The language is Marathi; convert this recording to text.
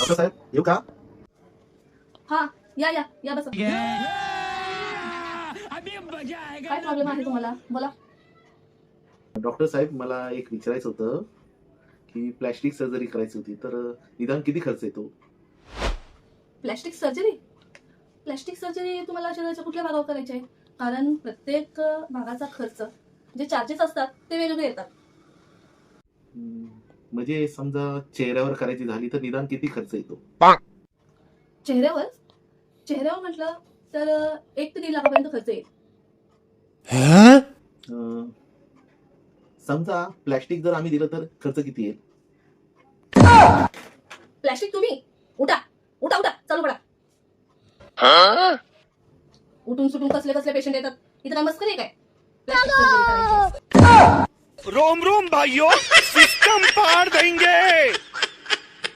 डॉक्टर साहेब येऊ का? हा या या या बसा. काय प्रॉब्लेम आहे तुम्हाला, बोला. डॉक्टर साहेब मला एक विचारायचं होतं की प्लॅस्टिक सर्जरी करायची होती, तर निदान किती खर्च येतो? प्लॅस्टिक सर्जरी तुम्हाला शरीराच्या कुठल्या भागावर करायची आहे? कारण प्रत्येक भागाचा खर्च जे चार्जेस असतात ते वेगवेगळे येतात. म्हणजे समजा चेहऱ्यावर करायची झाली तर निदान किती खर्च येतो? चेहऱ्यावर म्हटलं तर 1 ते 1.5 लाखापर्यंत खर्च येईल. समजा प्लॅस्टिक जर आम्ही दिलं तर खर्च किती येईल? प्लॅस्टिक तुम्ही उठा उठा उठा चालू पडा. उठून सुटून कसले कसले पेशंट येतात, इथं काय मस्करी आहे काय? प्लॅस्टिक सर्जरी करायची. रोम रोम भाइयों, सिस्टम पार देंगे.